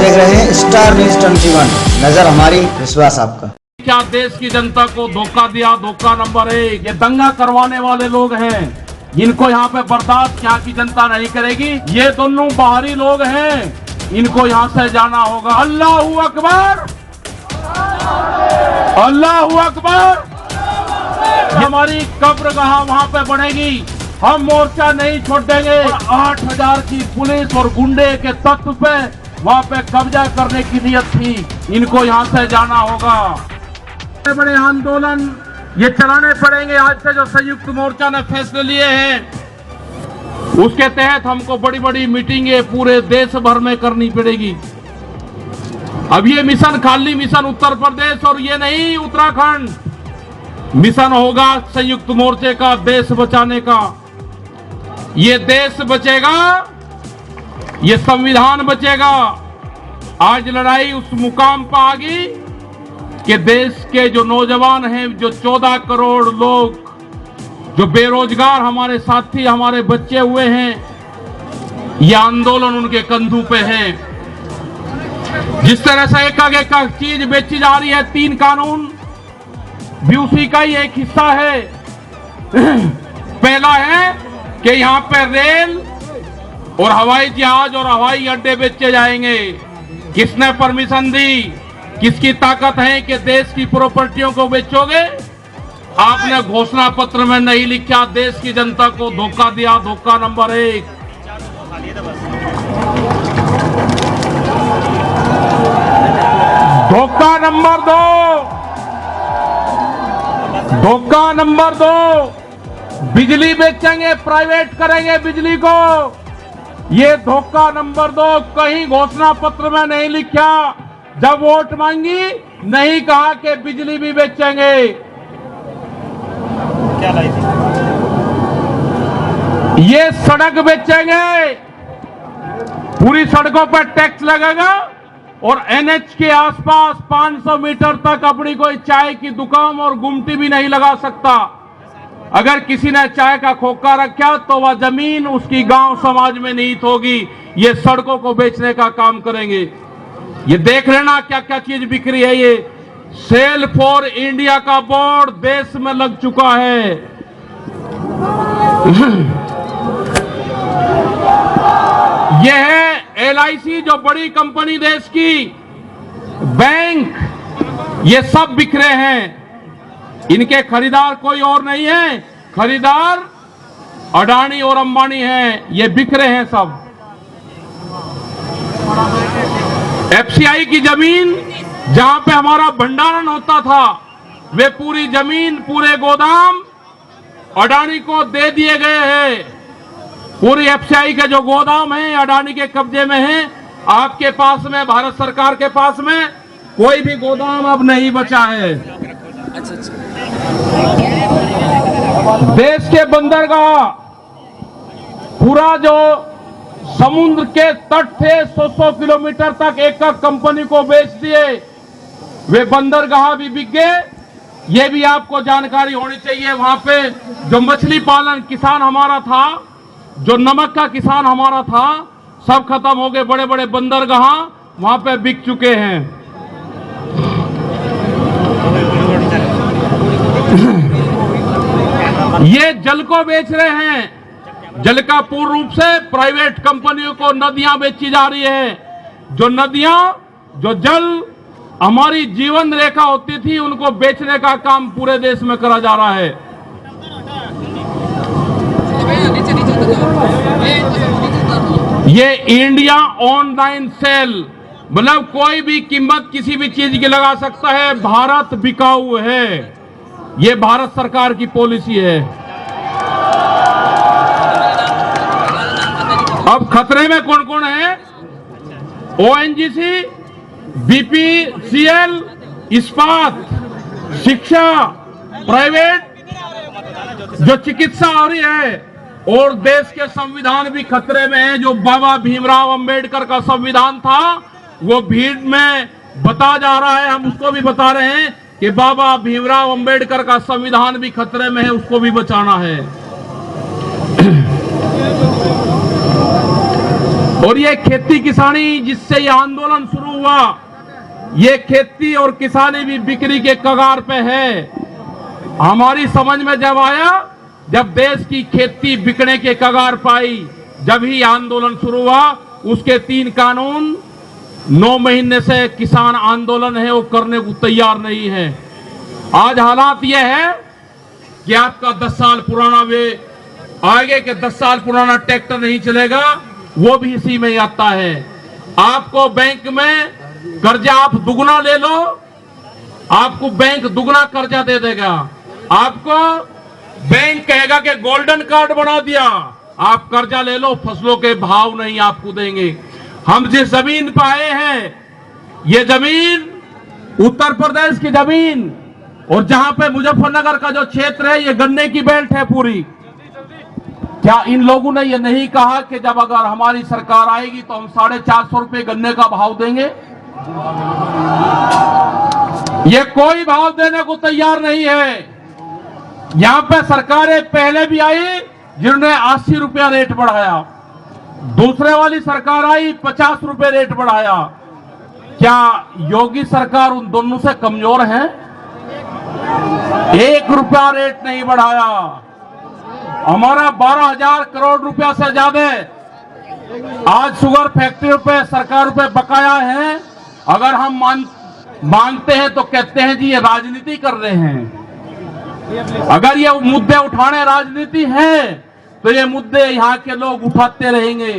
देख रहे हैं स्टार न्यूज 21, नजर हमारी विश्वास आपका। क्या देश की जनता को धोखा दिया? धोखा नंबर 1, ये दंगा करवाने वाले लोग हैं, इनको यहाँ पे बर्दाश्त यहाँ की जनता नहीं करेगी। ये दोनों बाहरी लोग हैं, इनको यहाँ से जाना होगा। अल्लाहू अकबर, अल्लाहू अकबर। हमारी कब्रगाह वहाँ पे बनेगी, हम मोर्चा नहीं छोड़ेंगे। 8000 की पुलिस और गुंडे के तत्व पे वहाँ पे कब्जा करने की नियत थी, इनको यहाँ से जाना होगा। बड़े बड़े आंदोलन ये चलाने पड़ेंगे। आज से जो संयुक्त मोर्चा ने फैसले लिए हैं उसके तहत हमको बड़ी बड़ी मीटिंगें पूरे देश भर में करनी पड़ेगी। अब ये मिशन खाली मिशन उत्तर प्रदेश और ये नहीं उत्तराखंड, मिशन होगा संयुक्त मोर्चे का देश बचाने का। ये देश बचेगा, ये संविधान बचेगा। आज लड़ाई उस मुकाम पर आ गई कि देश के जो नौजवान हैं, जो 14 करोड़ लोग जो बेरोजगार हमारे साथी हमारे बच्चे हुए हैं, ये आंदोलन उनके कंधों पे है। जिस तरह से एक चीज बेची जा रही है, 3 कानून भी उसी का ही एक हिस्सा है। पहला है कि यहाँ पे रेल और हवाई जहाज और हवाई अड्डे बेचे जाएंगे। किसने परमिशन दी? किसकी ताकत है कि देश की प्रॉपर्टियों को बेचोगे? आपने घोषणा पत्र में नहीं लिखा, देश की जनता को धोखा दिया। धोखा नंबर 1। धोखा नंबर 2, धोखा नंबर 2, बिजली बेचेंगे, प्राइवेट करेंगे बिजली को। ये धोखा नंबर 2। कहीं घोषणा पत्र में नहीं लिखा, जब वोट मांगी नहीं कहा कि बिजली भी बेचेंगे। क्या लाई थी? ये सड़क बेचेंगे, पूरी सड़कों पर टैक्स लगेगा और एनएच के आसपास 500 मीटर तक अपनी कोई चाय की दुकान और गुमटी भी नहीं लगा सकता। अगर किसी ने चाय का खोखा रखा तो वह जमीन उसकी गांव समाज में निहित होगी। ये सड़कों को बेचने का काम करेंगे। ये देख लेना क्या क्या चीज बिक्री है। ये सेल फॉर इंडिया का बोर्ड देश में लग चुका है। यह है LIC, जो बड़ी कंपनी देश की, बैंक, ये सब बिखरे हैं। इनके खरीदार कोई और नहीं है, खरीदार अडानी और अंबानी हैं। ये बिखरे हैं सब। FCI की जमीन जहां पे हमारा भंडारण होता था, वे पूरी जमीन, पूरे गोदाम अडानी को दे दिए गए हैं। पूरी FCI के जो गोदाम हैं अडानी के कब्जे में हैं। आपके पास में, भारत सरकार के पास में कोई भी गोदाम अब नहीं बचा है। देश के बंदरगाह, पूरा जो समुद्र के तट थे 100 किलोमीटर तक एक कंपनी को बेच दिए। वे बंदरगाह भी बिक गए। ये भी आपको जानकारी होनी चाहिए। वहां पे जो मछली पालन किसान हमारा था, जो नमक का किसान हमारा था, सब खत्म हो गए। बड़े बड़े बंदरगाह वहां पे बिक चुके हैं। ये जल को बेच रहे हैं। जल का पूर्ण रूप से प्राइवेट कंपनियों को नदियां बेची जा रही है। जो नदियां, जो जल हमारी जीवन रेखा होती थी, उनको बेचने का काम पूरे देश में करा जा रहा है। ये इंडिया ऑनलाइन सेल, मतलब कोई भी कीमत किसी भी चीज की लगा सकता है। भारत बिकाऊ है, ये भारत सरकार की पॉलिसी है। अब खतरे में कौन कौन है? ONGC, BPCL, इस्पात, शिक्षा, प्राइवेट जो चिकित्सा हो रही है, और देश के संविधान भी खतरे में है। जो बाबा भीमराव अंबेडकर का संविधान था, वो भीड़ में बता जा रहा है। हम उसको भी बता रहे हैं कि बाबा भीमराव अंबेडकर का संविधान भी खतरे में है, उसको भी बचाना है। और ये खेती किसानी जिससे ये आंदोलन शुरू हुआ, ये खेती और किसानी भी बिक्री के कगार पे है। हमारी समझ में जब आया, जब देश की खेती बिकने के कगार पाई, जब ही आंदोलन शुरू हुआ। उसके 3 कानून 9 महीने से किसान आंदोलन है वो करने को तैयार नहीं है। आज हालात ये है कि आपका 10 साल पुराना आगे के 10 साल पुराना ट्रैक्टर नहीं चलेगा, वो भी इसी में आता है। आपको बैंक में कर्जा आप दुगना ले लो, आपको बैंक दुगना कर्जा दे देगा। आपको बैंक कहेगा कि गोल्डन कार्ड बना दिया, आप कर्जा ले लो, फसलों के भाव नहीं आपको देंगे। हम जिस जमीन पर आए हैं, ये जमीन उत्तर प्रदेश की जमीन, और जहां पे मुजफ्फरनगर का जो क्षेत्र है, ये गन्ने की बेल्ट है पूरी। क्या इन लोगों ने ये नहीं कहा कि जब अगर हमारी सरकार आएगी तो हम 450 रुपए गन्ने का भाव देंगे? ये कोई भाव देने को तैयार नहीं है। यहां पे सरकारें पहले भी आई जिन्होंने 80 रुपया रेट बढ़ाया, दूसरे वाली सरकार आई 50 रुपए रेट बढ़ाया। क्या योगी सरकार उन दोनों से कमजोर है? 1 रुपया रेट नहीं बढ़ाया। हमारा 12,000 करोड़ रुपया से ज्यादा आज शुगर फैक्ट्रियों पे सरकार पे बकाया है। अगर हम मांगते हैं तो कहते हैं जी ये राजनीति कर रहे हैं। अगर ये मुद्दे उठाने राजनीति है तो ये मुद्दे यहाँ के लोग उठाते रहेंगे।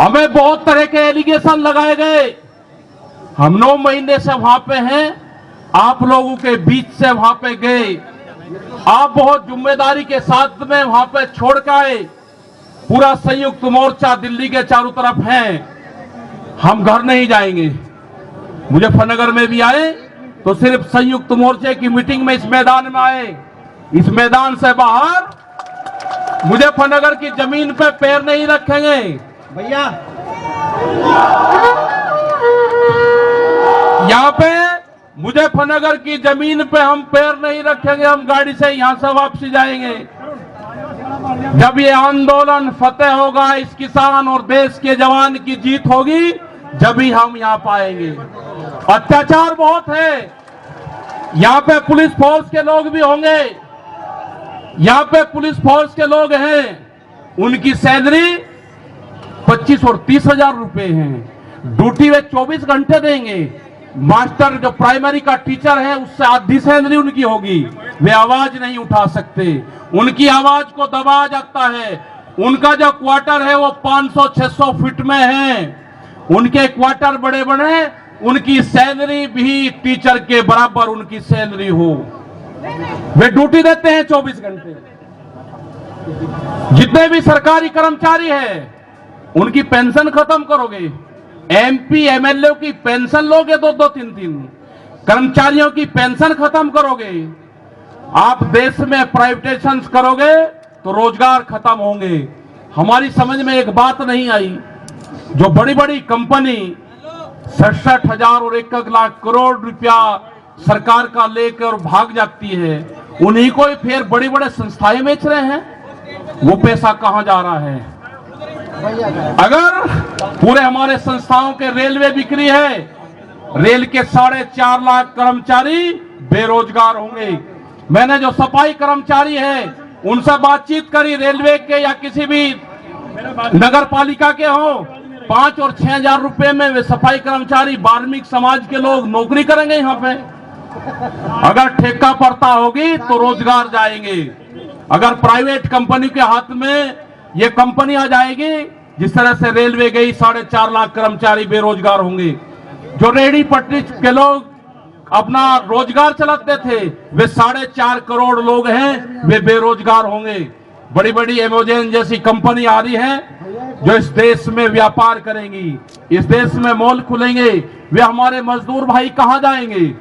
हमें बहुत तरह के एलिगेशन लगाए गए। हम 9 महीने से वहां पे हैं, आप लोगों के बीच से वहां पे गए, आप बहुत जिम्मेदारी के साथ में वहां पे छोड़ के आए। पूरा संयुक्त मोर्चा दिल्ली के चारों तरफ है। हम घर नहीं जाएंगे। मुजफ्फरनगर में भी आए तो सिर्फ संयुक्त मोर्चे की मीटिंग में इस मैदान में आए। इस मैदान से बाहर मुजफ्फरनगर की जमीन पे पैर नहीं रखेंगे। भैया यहाँ पे मुजफ्फरनगर की जमीन पे हम पैर नहीं रखेंगे। हम गाड़ी से यहां से वापसी जाएंगे। जब ये आंदोलन फतेह होगा, इस किसान और देश के जवान की जीत होगी, जब ही हम यहाँ पाएंगे। अत्याचार बहुत है। यहाँ पे पुलिस फोर्स के लोग भी होंगे। यहाँ पे पुलिस फोर्स के लोग हैं, उनकी सैलरी 25 और 30 हजार रुपए है। ड्यूटी वे 24 घंटे देंगे। मास्टर जो प्राइमरी का टीचर है उससे आधी सैलरी उनकी होगी। वे आवाज नहीं उठा सकते, उनकी आवाज को दबाया जाता है। उनका जो क्वार्टर है वो 500-600 फीट में है। उनके क्वार्टर बड़े बड़े, उनकी सैलरी भी टीचर के बराबर उनकी सैलरी हो। वे ड्यूटी देते हैं 24 घंटे। जितने भी सरकारी कर्मचारी हैं उनकी पेंशन खत्म करोगे। एमपी एमएलए की पेंशन लोगे 2-2, 3-3। कर्मचारियों की पेंशन खत्म करोगे। आप देश में प्राइवेटाइजेशन करोगे तो रोजगार खत्म होंगे। हमारी समझ में एक बात नहीं आई, जो बड़ी बड़ी कंपनी 67,000 और 1 लाख करोड़ रुपया सरकार का लेकर भाग जाती है, उन्हीं को ही फिर बड़ी बड़ी संस्थाएं बेच रहे हैं। वो पैसा कहां जा रहा है? अगर पूरे हमारे संस्थाओं के रेलवे बिक्री है, रेल के 4.5 लाख कर्मचारी बेरोजगार होंगे। मैंने जो सफाई कर्मचारी है उनसे बातचीत करी, रेलवे के या किसी भी नगर पालिका के हो, 5 और 6 हजार रुपए में वे सफाई कर्मचारी वाल्मीकि समाज के लोग नौकरी करेंगे। यहाँ पे अगर ठेका पड़ता होगी तो रोजगार जाएंगे। अगर प्राइवेट कंपनी के हाथ में ये कंपनी आ जाएगी, जिस तरह से रेलवे गई, 4.5 लाख कर्मचारी बेरोजगार होंगे। जो रेहड़ी पटरी के लोग अपना रोजगार चलाते थे, वे 4.5 करोड़ लोग हैं, वे बेरोजगार होंगे। बड़ी बड़ी अमेज़न जैसी कंपनी आ रही है जो इस देश में व्यापार करेंगी, इस देश में मॉल खुलेंगे। वे हमारे मजदूर भाई कहां जाएंगे?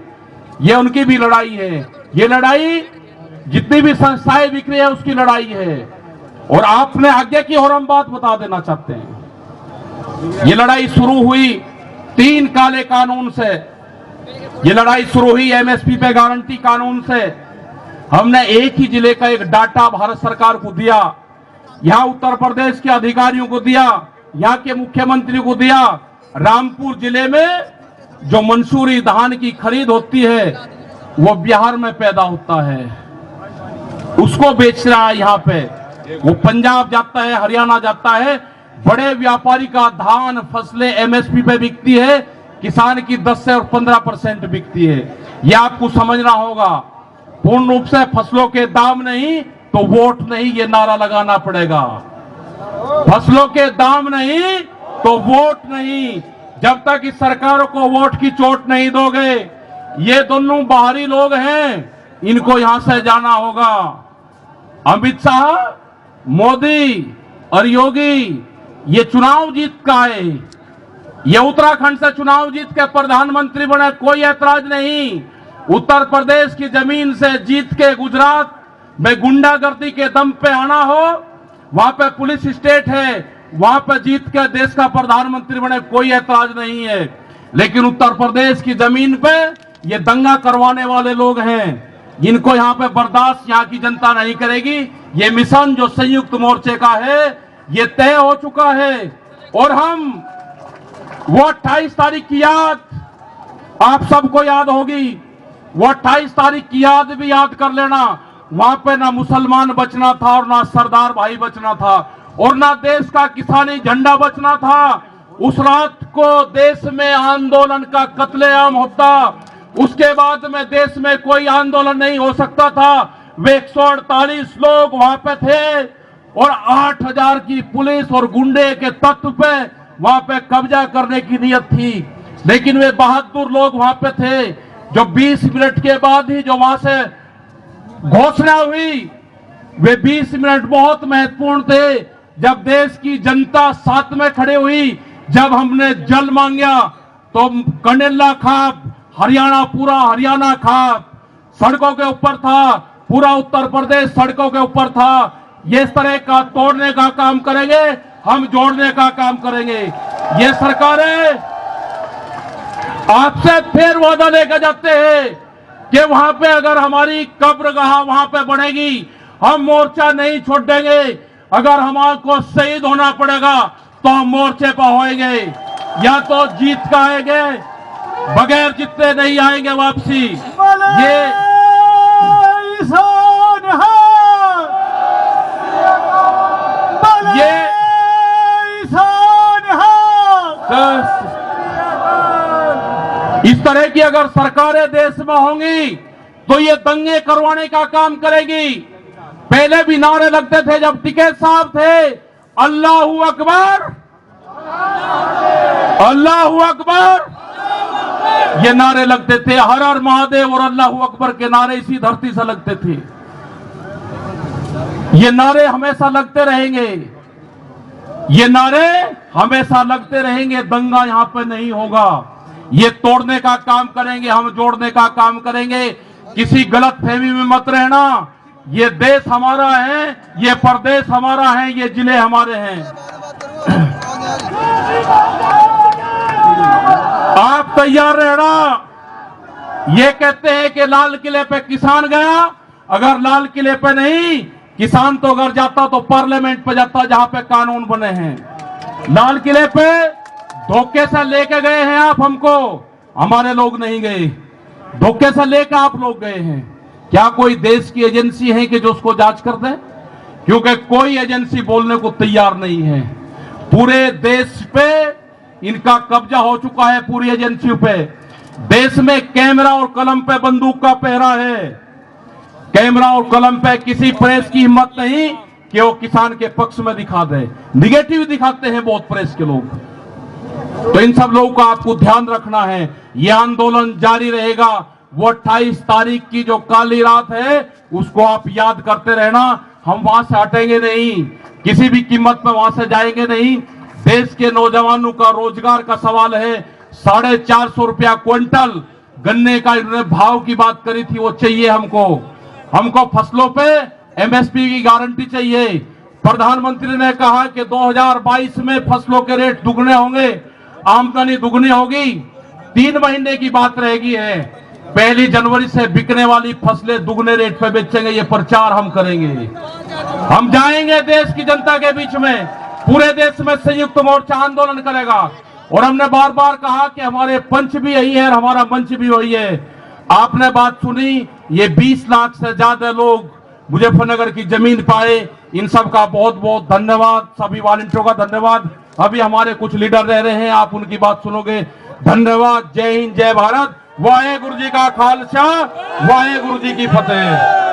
ये उनकी भी लड़ाई है। ये लड़ाई जितनी भी संस्थाएं बिक रही है उसकी लड़ाई है। और आपने आगे की और हम बात बता देना चाहते हैं। ये लड़ाई शुरू हुई 3 काले कानून से। ये लड़ाई शुरू हुई एमएसपी पे गारंटी कानून से। हमने एक ही जिले का एक डाटा भारत सरकार को दिया, यहां उत्तर प्रदेश के अधिकारियों को दिया। यहाँ के मुख्यमंत्री को दिया। रामपुर जिले में जो मंसूरी धान की खरीद होती है वो बिहार में पैदा होता है, उसको बेच रहा है यहाँ पे। वो पंजाब जाता है, हरियाणा जाता है। बड़े व्यापारी का धान फसलें एमएसपी पे बिकती है, किसान की 10 से और 15% बिकती है। यह आपको समझना होगा। पूर्ण रूप से फसलों के दाम नहीं तो वोट नहीं, ये नारा लगाना पड़ेगा। फसलों के दाम नहीं तो वोट नहीं। जब तक इस सरकारों को वोट की चोट नहीं दोगे, ये दोनों बाहरी लोग हैं, इनको यहां से जाना होगा। अमित शाह, मोदी और योगी ये चुनाव जीत का है। ये उत्तराखंड से चुनाव जीत के प्रधानमंत्री बने, कोई ऐतराज नहीं। उत्तर प्रदेश की जमीन से जीत के गुजरात में गुंडागर्दी के दम पे आना हो, वहां पे पुलिस स्टेट है, वहां पे जीत के देश का प्रधानमंत्री बने, कोई ऐतराज नहीं है। लेकिन उत्तर प्रदेश की जमीन पे ये दंगा करवाने वाले लोग हैं, इनको यहां पे बर्दाश्त यहाँ की जनता नहीं करेगी। ये मिशन जो संयुक्त मोर्चे का है ये तय हो चुका है। और हम वो 28 तारीख की याद आप सबको याद होगी, वो 28 तारीख की याद भी याद कर लेना। वहां पे ना मुसलमान बचना था और ना सरदार भाई बचना था और ना देश का किसानी झंडा बचना था। उस रात को देश में आंदोलन का कत्लेआम होता, उसके बाद में देश में कोई आंदोलन नहीं हो सकता था। वे 148 लोग वहां पे थे और 8000 की पुलिस और गुंडे के तत्व पे वहां पे कब्जा करने की नीयत थी। लेकिन वे बहादुर लोग वहां पे थे जो 20 मिनट के बाद ही जो वहां से घोषणा हुई, वे 20 मिनट बहुत महत्वपूर्ण थे। जब देश की जनता साथ में खड़े हुई, जब हमने जल मांगा तो कंडेला खाप हरियाणा, पूरा हरियाणा खाप सड़कों के ऊपर था, पूरा उत्तर प्रदेश सड़कों के ऊपर था। ये इस तरह का तोड़ने का काम करेंगे, हम जोड़ने का काम करेंगे। ये सरकारें आपसे फिर वादा लेकर जाते हैं कि वहां पे अगर हमारी कब्रगाह वहां पे बनेगी, हम मोर्चा नहीं छोड़ देंगे। अगर हमको शहीद होना पड़ेगा तो हम मोर्चे पर होएंगे, या तो जीत का आएंगे, बगैर जीते नहीं आएंगे वापसी। ये इस तरह की अगर सरकारें देश में होंगी तो ये दंगे करवाने का काम करेगी। पहले भी नारे लगते थे जब टिकैत साहब थे, अल्लाहू अकबर, अल्लाहू अकबर, ये नारे लगते थे। हर हर महादेव और अल्लाहू अकबर के नारे इसी धरती से लगते थे। ये नारे हमेशा लगते रहेंगे, ये नारे हमेशा लगते रहेंगे। दंगा यहां पे नहीं होगा। ये तोड़ने का काम करेंगे, हम जोड़ने का काम करेंगे। किसी गलत फहमी में मत रहना। ये देश हमारा है, ये प्रदेश हमारा है, ये जिले हमारे हैं। आप तैयार रहना। ये कहते हैं कि लाल किले पे किसान गया, अगर लाल किले पे नहीं, किसान तो अगर जाता तो पार्लियामेंट पे जाता जहां पे कानून बने हैं। लाल किले पे धोखे से लेके गए हैं आप हमको, हमारे लोग नहीं गए। धोखे से लेकर आप लोग गए हैं। क्या कोई देश की एजेंसी है कि जो उसको जांच कर दे? क्योंकि कोई एजेंसी बोलने को तैयार नहीं है। पूरे देश पे इनका कब्जा हो चुका है, पूरी एजेंसियों पे। देश में कैमरा और कलम पे बंदूक का पहरा है। कैमरा और कलम पे किसी प्रेस की हिम्मत नहीं कि वो किसान के पक्ष में दिखा दे। निगेटिव दिखाते हैं बहुत प्रेस के लोग। तो इन सब लोगों का आपको ध्यान रखना है। ये आंदोलन जारी रहेगा। वो 28 तारीख की जो काली रात है उसको आप याद करते रहना। हम वहां से हटेंगे नहीं, किसी भी कीमत पर वहां से जाएंगे नहीं। देश के नौजवानों का रोजगार का सवाल है। 450 रुपया क्विंटल गन्ने का इन्होंने भाव की बात करी थी, वो चाहिए हमको। हमको फसलों पे एमएसपी की गारंटी चाहिए। प्रधानमंत्री ने कहा कि 2022 में फसलों के रेट दुगने होंगे, आमदनी दुगनी होगी। 3 महीने की बात रहेगी है। 1 जनवरी से बिकने वाली फसलें दुगने रेट पे बेचेंगे। ये प्रचार हम करेंगे। हम जाएंगे देश की जनता के बीच में, पूरे देश में संयुक्त मोर्चा आंदोलन करेगा। और हमने बार बार कहा कि हमारे पंच भी यही है और हमारा मंच भी वही है। आपने बात सुनी, ये 20 लाख से ज्यादा लोग मुजफ्फरनगर की जमीन पाए, इन सब का बहुत बहुत धन्यवाद, सभी वॉलंटियरों का धन्यवाद। अभी हमारे कुछ लीडर रह रहे हैं, आप उनकी बात सुनोगे। धन्यवाद। जय हिंद, जय भारत। वाहे गुरु जी का खालसा, वाहे गुरु जी की फतेह।